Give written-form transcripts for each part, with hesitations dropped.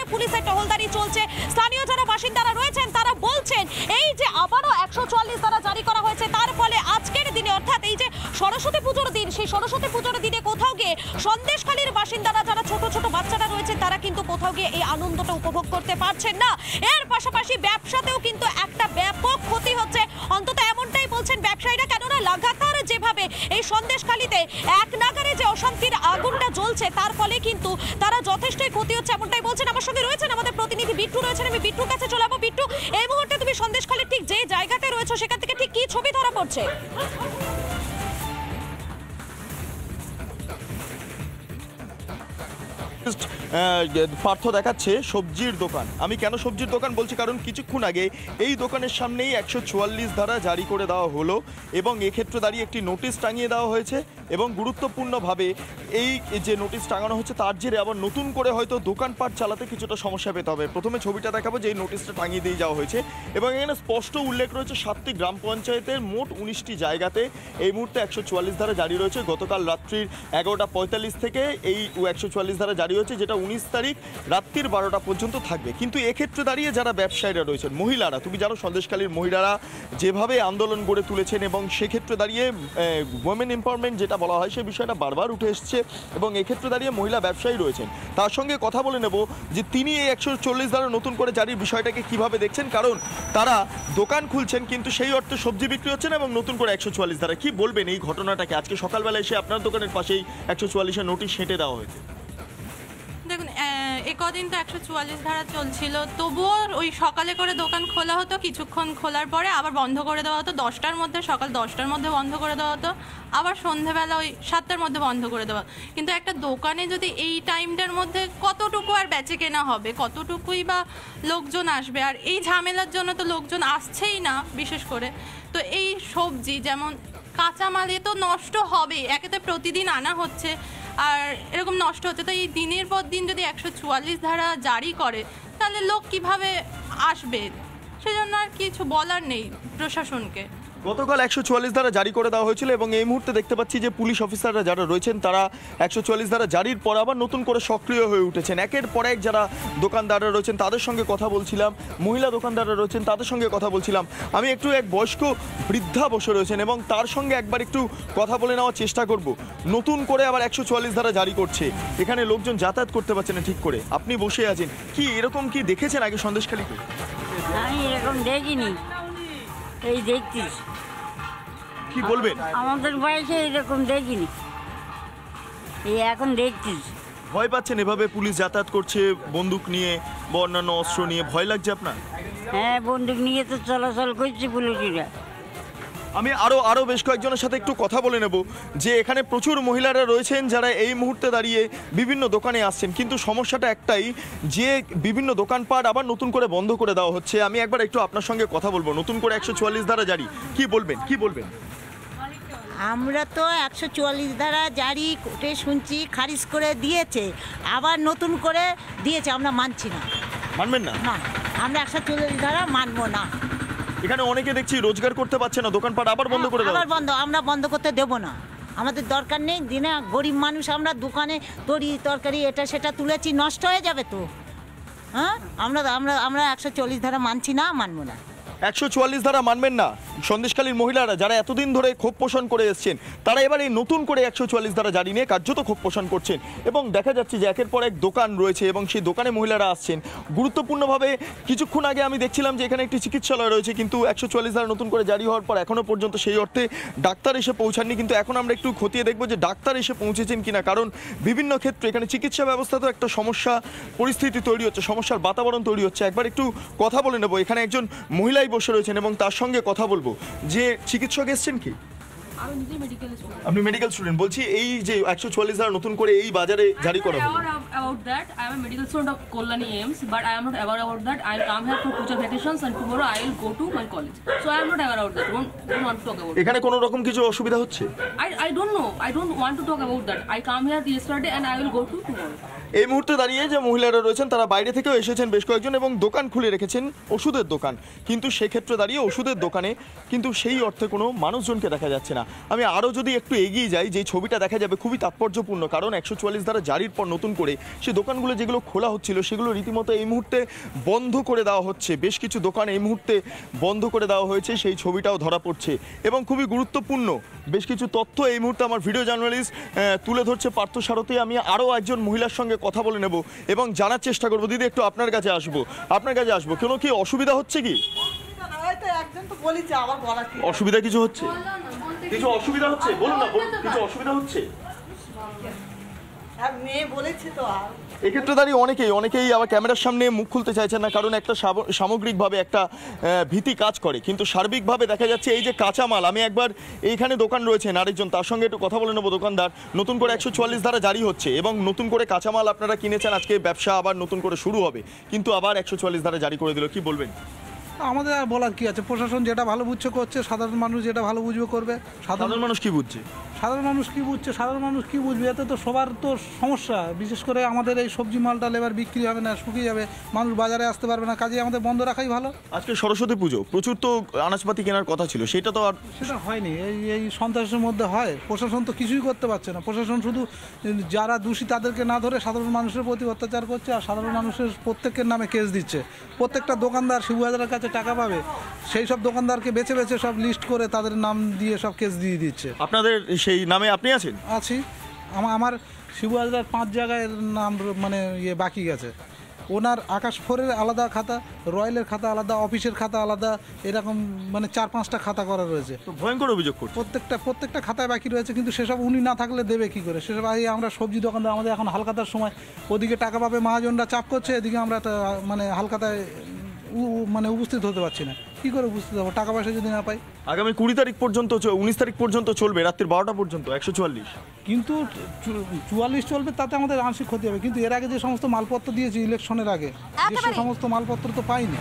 জায়গাতে পুলিশের টহলদারি চলছে। স্থানীয় যারা বাসিন্দারা রয়েছেন তারা বলছেন এই যে আবারও 144 ধারা জারি করা হয়েছে, তার ফলে আজকের দিনে অর্থাৎ এই যে সরস্বতী পুজোর দিন, সেই সরস্বতী পুজোর দিনে কোথাও গিয়ে সন্দেশখালীর বাসিন্দারা যারা ছোট ছোট বাচ্চারা রয়েছে তারা কিন্তু কোথাও গিয়ে এই আনন্দটা উপভোগ করতে পারছেন না। এর পাশাপাশি ব্যবসাতেও কিন্তু একটা ব্যাপক ক্ষতি হচ্ছে, অন্তত এমনটাই বলছেন ব্যবসায়ীরা। কেননা লাগাতার যেভাবে এই সন্দেশখালীতে এক নাগারে যে অশান্তির আগুনটা জ্বলছে তার ফলে কিন্তু তারা যথেষ্টই ক্ষতি হচ্ছে, এমনটাই বলছেন। আমার সঙ্গে রয়েছেন আমাদের প্রতিনিধি বিট্টু রয়েছেন, আমি বিট্টুর কাছে চলে যাবো। বিট্টু, এই মুহূর্তে তুমি সন্দেশখালীর ঠিক যে জায়গাতে রয়েছে সেখান থেকে ঠিক কি ছবি ধরা পড়ছে? পার্থ দেখাচ্ছে সবজির দোকান। আমি কেন সবজির দোকান বলছি, কারণ কিছুক্ষণ আগে এই দোকানের সামনেই 144 ধারা জারি করে দেওয়া হলো এবং এক্ষেত্রে দাঁড়িয়ে একটি নোটিশ টাঙিয়ে দেওয়া হয়েছে এবং গুরুত্বপূর্ণভাবে এই যে নোটিশ টাঙানো হচ্ছে তার জেরে আবার নতুন করে হয়তো দোকানপাট চালাতে কিছুটা সমস্যা পেতে হবে। প্রথমে ছবিটা দেখাবো যে এই নোটিশটা টাঙিয়ে দিয়ে যাওয়া হয়েছে এবং এখানে স্পষ্ট উল্লেখ রয়েছে 7টি গ্রাম পঞ্চায়েতের মোট 19টি জায়গাতে এই মুহূর্তে 144 ধারা জারি রয়েছে। গতকাল রাত্রির 11:45 থেকে এই 144 ধারা জারি হয়েছে, যেটা 19 তারিখ রাত্রির 12টা পর্যন্ত থাকবে। কিন্তু এক্ষেত্রে দাঁড়িয়ে যারা ব্যবসায়ীরা রয়েছেন, মহিলারা, তুমি জানো সন্দেশখালীর মহিলারা যেভাবে আন্দোলন গড়ে তুলেছেন এবং সেক্ষেত্রে দাঁড়িয়ে ওমেন এম্পাওয়ারমেন্ট যেটা বলা হয় সেই বিষয়টা বারবার উঠে এসছে এবং এক্ষেত্রে দাঁড়িয়ে মহিলা ব্যবসায়ী রয়েছেন। তার সঙ্গে কথা বলে নেব যে তিনি এই 144 ধারা নতুন করে জারির বিষয়টাকে কিভাবে দেখছেন, কারণ তারা দোকান খুলছেন কিন্তু সেই অর্থে সবজি বিক্রি হচ্ছে না এবং নতুন করে 144 ধারা কি বলবেন এই ঘটনাটাকে? আজকে সকালবেলা এসে আপনার দোকানের পাশেই 144-এর নোটিশ হেঁটে দেওয়া হয়েছে। দেখুন, কদিন তো 144 ধারা চলছিল, তবুও ওই সকালে করে দোকান খোলা হতো, কিছুক্ষণ খোলার পরে আবার বন্ধ করে দেওয়া হতো। 10টার মধ্যে, সকাল 10টার মধ্যে বন্ধ করে দেওয়া হতো, আবার সন্ধেবেলা ওই 7টার মধ্যে বন্ধ করে দেওয়া। কিন্তু একটা দোকানে যদি এই টাইমটার মধ্যে কতটুকু আর বেচে কেনা হবে, কতটুকুই বা লোকজন আসবে? আর এই ঝামেলার জন্য তো লোকজন আসছেই না বিশেষ করে। তো এই সবজি যেমন কাঁচামাল এ তো নষ্ট হবে, একেতে প্রতিদিন আনা হচ্ছে আর এরকম নষ্ট হচ্ছে। তো এই দিনের পর দিন যদি 144 ধারা জারি করে তাহলে লোক কিভাবে আসবে? সেজন্য আর কিছু বলার নেই প্রশাসনকে। গতকাল 144 ধারা জারি করে দেওয়া হয়েছিল এবং এই মুহূর্তে দেখতে পাচ্ছি যে পুলিশ অফিসাররা যারা রয়েছেন তারা 144 ধারা জারির পর আবার নতুন করে সক্রিয় হয়ে উঠেছেন। একের পর এক যারা দোকানদাররা রয়েছেন তাদের সঙ্গে কথা বলছিলাম, মহিলা দোকানদাররা রয়েছেন তাদের সঙ্গে কথা বলছিলাম। আমি একটু এক বয়স্ক বৃদ্ধা বসে রয়েছেন এবং তার সঙ্গে একবার একটু কথা বলে নেওয়ার চেষ্টা করব। নতুন করে আবার 144 ধারা জারি করছে, এখানে লোকজন যাতায়াত করতে পারছে না ঠিক করে, আপনি বসে আছেন, কি এরকম কি দেখেছেন আগে সন্দেশখালীতে? আমি এরকম দেখিনি, এই দেখছিস। কি বলবেন? আমাদের বয়সে এরকম দেখিনি, এই এখন দেখছিস। ভয় পাচ্ছেন এভাবে পুলিশ যাতায়াত করছে বন্দুক নিয়ে বা অন্যান্য অস্ত্র নিয়ে? ভয় লাগছে আপনার? হ্যাঁ, বন্দুক নিয়ে তো চলাচল করছে পুলিশরা। আমি আরো বেশ কয়েকজনের সাথে একটু কথা বলে নেব যে এখানে প্রচুর মহিলারা রয়েছেন যারা এই মুহূর্তে দাঁড়িয়ে বিভিন্ন দোকানে আসছেন, কিন্তু সমস্যাটা একটাই যে বিভিন্ন দোকানপাট আবার নতুন করে বন্ধ করে দেওয়া হচ্ছে। আমি একবার একটু আপনার সঙ্গে কথা বলবো। নতুন করে 144 ধারা জারি, কি বলবেন? আমরা তো 144 ধারা জারি কোর্টে শুনছি খারিজ করে দিয়েছে, আবার নতুন করে দিয়েছে, আমরা মানছি না। মানবেন না? না, আমরা 144 ধারা মানবো না। এখানে অনেকে দেখছি রোজগার করতে পারছে না, দোকানপাট আবার বন্ধ করে দেওয়া। আবার বন্ধ, আমরা বন্ধ করতে দেব না, আমাদের দরকার নেই। দিনে গরিব মানুষ, আমরা দোকানে তরকারি এটা সেটা তুলেছি, নষ্ট হয়ে যাবে তো। হ্যাঁ, আমরা 144 ধারা মানছি না, মানবো না। 144 ধারা মানবেন না? সন্দেশখালীর মহিলারা যারা এতদিন ধরে ক্ষোভ পোষণ করে এসছেন তারা এবার এই নতুন করে 144 ধারা জারি নিয়ে কার্যত ক্ষোভ পোষণ করছেন এবং দেখা যাচ্ছে যে একের পর এক দোকান রয়েছে এবং সেই দোকানে মহিলারা আসছেন। গুরুত্বপূর্ণভাবে কিছুক্ষণ আগে আমি দেখছিলাম যে এখানে একটি চিকিৎসালয় রয়েছে, কিন্তু 144 ধারা নতুন করে জারি হওয়ার পর এখনও পর্যন্ত সেই অর্থে ডাক্তার এসে পৌঁছাননি। কিন্তু এখন আমরা একটু খতিয়ে দেখবো যে ডাক্তার এসে পৌঁছেছেন কিনা, কারণ বিভিন্ন ক্ষেত্রে এখানে চিকিৎসা ব্যবস্থাতেও একটা সমস্যা পরিস্থিতি তৈরি হচ্ছে, সমস্যার বাতাবরণ তৈরি হচ্ছে। একবার একটু কথা বলে নেবো। এখানে একজন মহিলাই বসে রয়েছেন এবং তার সঙ্গে কথা বলবো। যে চিকিৎসক এসছেন কি? আপনি মেডিকেল স্টুডেন্ট। বলছি এই যে 144 ধারা নতুন করে এই বাজারে জারি করা হলো। About that, I am a medical student of Kolani AIMS, but I am not aware about that. I come here for future vacations and tomorrow I will go to my college. So I am not aware about that. Don't want to talk about it. এখানে কোনো রকম কিছু অসুবিধা হচ্ছে? I don't know. I don't want to talk about that. I come here yesterday and I will go to tomorrow. এই মুহূর্তে দাঁড়িয়ে যে মহিলারা রয়েছেন তারা বাইরে থেকেও এসেছেন বেশ কয়েকজন এবং দোকান খুলে রেখেছেন, ওষুধের দোকান। কিন্তু সেক্ষেত্রে দাঁড়িয়ে ওষুধের দোকানে কিন্তু সেই অর্থে কোনো মানুষজনকে দেখা যাচ্ছে না। আমি আরও যদি একটু এগিয়ে যাই, যে ছবিটা দেখা যাবে খুবই তাৎপর্যপূর্ণ, কারণ 144 ধারা জারির পর নতুন করে সেই দোকানগুলো যেগুলো খোলা হচ্ছিল সেগুলো রীতিমতো এই মুহূর্তে বন্ধ করে দেওয়া হচ্ছে। বেশ কিছু দোকান এই মুহূর্তে বন্ধ করে দেওয়া হয়েছে, সেই ছবিটাও ধরা পড়ছে। এবং খুবই গুরুত্বপূর্ণ বেশ কিছু তথ্য এই মুহূর্তে আমার ভিডিও জার্নালিস্ট তুলে ধরছে পার্থ সারথী। আমি আরও একজন মহিলার সঙ্গে কথা বলে নেব এবং জানার চেষ্টা করবো। দিদি, একটু আপনার কাছে আসবো, কোনো কি অসুবিধা হচ্ছে কি? অসুবিধা কিছু হচ্ছে? কিছু অসুবিধা হচ্ছে? বলুন না, কিছু অসুবিধা হচ্ছে? মেয়ে বলেছে তো। এক্ষেত্রে দাঁড়িয়ে অনেকেই আবার ক্যামেরার সামনে মুখ খুলতে চাইছেন না, কারণ একটা সামগ্রিকভাবে একটা ভীতি কাজ করে। কিন্তু সার্বিকভাবে দেখা যাচ্ছে এই যে কাঁচামাল, আমি একবার এইখানে দোকান রয়েছেন আরেকজন, তার সঙ্গে একটু কথা বলে নেবো। দোকানদার, নতুন করে 144 ধারা জারি হচ্ছে এবং নতুন করে কাঁচামাল আপনারা কিনেছেন, আজকে ব্যবসা আবার নতুন করে শুরু হবে, কিন্তু আবার 144 ধারা জারি করে দিল, কি বলবেন? আমাদের আর বলার কি আছে, প্রশাসন যেটা ভালো বুঝছে করছে, সাধারণ মানুষ যেটা ভালো বুঝবে করবে। সাধারণ মানুষ কি বুঝছে? সাধারণ মানুষ কি বুঝবে? এতে তো সবার তো সমস্যা। বিশেষ করে আমাদের এই সবজি মালটা লেবার বিক্রি হবে না, শুকিয়ে যাবে, মানুষ বাজারে আসতে পারবে না, কাজে আমাদের বন্ধ রাখাই ভালো। আজকে সরস্বতী পুজো, প্রচুর তো আনাজপাতি কেনার কথা ছিল, সেটা হয়নি। এই সন্ত্রাসের মধ্যে হয়, প্রশাসন তো কিছুই করতে পারছে না। প্রশাসন শুধু যারা দোষী তাদেরকে না ধরে সাধারণ মানুষের প্রতি অত্যাচার করছে, আর সাধারণ মানুষের প্রত্যেকের নামে কেস দিচ্ছে। প্রত্যেকটা দোকানদার শিবুবাজারের কাছে টাকা পাবে, সেই সব দোকানদারকে বেছে বেছে সব লিস্ট করে তাদের নাম দিয়ে সব কেস দিয়ে দিচ্ছে। আপনাদের সেই নামে আপনি আছেন? আছি। আমার শিবুবাজার 5 জায়গায় নাম মানে বাকি গেছে। ওনার আকাশ ফোরের আলাদা খাতা, রয়্যালের খাতা আলাদা, অফিসের খাতা আলাদা, এরকম মানে 4-5টা খাতা করা রয়েছে। তো ভয়ঙ্কর অভিযোগ করছে। প্রত্যেকটা খাতায় বাকি রয়েছে, কিন্তু সেসব উনি না থাকলে দেবে কি করে? সেসব আমরা সবজি দোকানদার, আমাদের এখন হালখাতার সময়, ওদিকে টাকা পাবে মহাজনরা চাপ করছে, এদিকে আমরা মানে হালখাতায় মানে উপস্থিত হতে পারছি না। কি করে উপস্থিত হবো টাকা পয়সা যদি না পাই? আগামী 20 তারিখ পর্যন্ত, 19 তারিখ পর্যন্ত চলবে, রাত্রি 12টা পর্যন্ত 144। কিন্তু 44 চলবে, তাতে আমাদের আংশিক ক্ষতি হবে। কিন্তু এর আগে যে সমস্ত মালপত্র দিয়েছি ইলেকশনের আগে, যে সমস্ত মালপত্র তো পাইনি।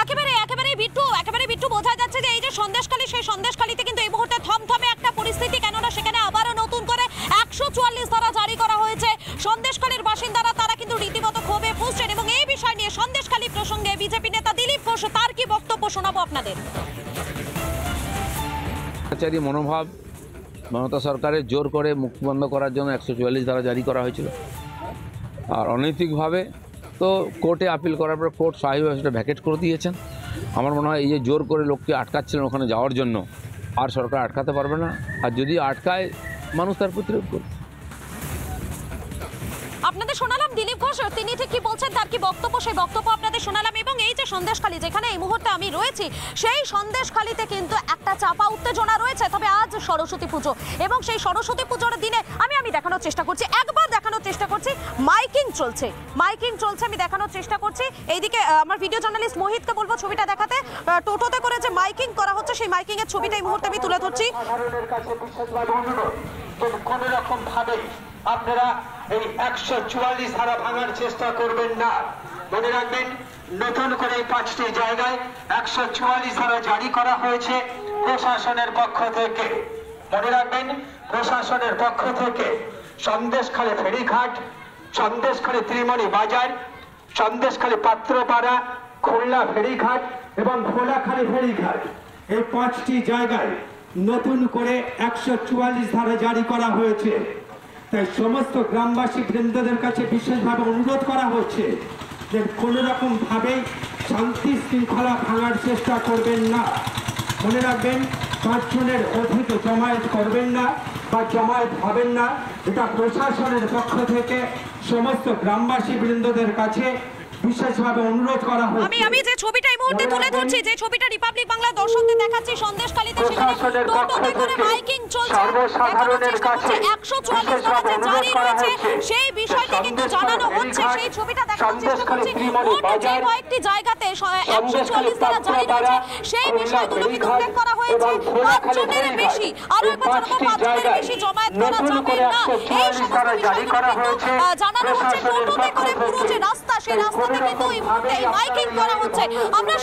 একেবারে বিট্টু বোঝা যাচ্ছে যে এই যে সন্দেশখালী, সেই সন্দেশখালীতে কিন্তু এই মুহূর্তে থমথমে একটা পরিস্থিতি, কেননা সেখানে আবারও নতুন করে 144 ধারা জারি করা হয়েছে। সন্দেশখালীর বাসিন্দারা তারা কিন্তু রীতিমতো ক্ষোভে ফুঁসছেন এবং এই বিষয় নিয়ে সন্দেশখালী প্রসঙ্গে বিজেপি নেতা দিলীপ ঘোষ তার কি বক্তব্য শোনাবো আপনাদের। মনোভাব, মমতা সরকারের জোর করে মুক্তি বন্ধ করার জন্য 144 ধারা জারি করা হয়েছিল, আর অনৈতিকভাবে তো কোর্টে আপিল করার পর কোর্ট স্বাভাবিকভাবে সেটা ভ্যাকেট করে দিয়েছেন। আমার মনে হয় এই যে জোর করে লোককে আটকাচ্ছিলেন ওখানে যাওয়ার জন্য, আর সরকার আটকাতে পারবে না, আর যদি আটকায় মানুষ তার প্রতিরোধ করবে। আপনাদের শোনালাম দিলীপ ঘোষ, তিনি ঠিক কি বলছেন, তার কি বক্তব্য, সেই বক্তব্য আপনাদের শোনালাম। এবং এই যে সন্দেশখালী, যেখানে এই মুহূর্তে আমি রয়েছি, সেই সন্দেশখালীতে কিন্তু একটা চাপা উত্তেজনা রয়েছে। তবে আজ সরস্বতী পুজো এবং সেই সরস্বতী পুজোর দিনে আমি দেখানোর চেষ্টা করছি, মাইকিং চলছে, আমি দেখানোর চেষ্টা করছি। এইদিকে আমার ভিডিও জার্নালিস্ট মোহিতকে বলবো ছবিটা দেখাতে। টোটোতে করে যে মাইকিং করা হচ্ছে, সেই মাইকিং এর ছবিটা এই মুহূর্তে আমি তুলে ধরছি। কোন রকম ভাবে আপনারা এই 144 ধারা ভাঙার চেষ্টা করবেন না। মনে রাখবেন, নতুন করে 5টি জায়গায় 144 ধারা জারি করা হয়েছে প্রশাসনের পক্ষ থেকে। মনে রাখবেন, প্রশাসনের পক্ষ থেকে সন্দেশখালী ফেরিঘাট, সন্দেশখালী ত্রিমণি বাজার, সন্দেশখালী পাত্রপাড়া, খুলনা ফেরিঘাট এবং ভোলাখালী ফেরিঘাট, এই 5টি জায়গায় নতুন করে 144 ধারা জারি করা হয়েছে। তাই সমস্ত গ্রামবাসী বৃন্দদের কাছে বিশেষভাবে অনুরোধ করা হচ্ছে যে কোনো রকম ভাবেই শান্তি শৃঙ্খলা ভাঙার চেষ্টা করবেন না। মনে রাখবেন, 5 জনের অধিক জমায়েত করবেন না বা জমায়েত হবেন না। এটা প্রশাসনের পক্ষ থেকে সমস্ত গ্রামবাসী বৃন্দদের কাছে বিশেষভাবে অনুরোধ করা হচ্ছে। আমি যে ছবিটা এই মুহূর্তে তুলে ধরছি, যে ছবিটা রিপাবলিক বাংলা দর্শকদের দেখাচ্ছি, সন্দেশখালীতে সেখানে টোটোতে করে মাইকিং চলছে, সর্বসাধারণের কাছে 144 ধারা যে জারি রয়েছে সেই বিষয়টি কিন্তু জানানো হচ্ছে। সেই ছবিটা দেখানোর চেষ্টা করছি। মোট যে কয়েকটি জায়গাতে 144 ধারা জারি রয়েছে সেই বিষয়গুলো কিন্তু উল্লেখ করা হয়েছে। 5 জনের বেশি, আরো একবার জানাবো, 5 জনের বেশি জমায়েত করা যাবে না, এই সমস্ত বিষয়গুলো কিন্তু জানানো হচ্ছে। টোটোতে করে পুরো যে রাস্তা, সেই রাস্তাতে কিন্তু এই মুহূর্তে মাইকিং করা হচ্ছে। আমরা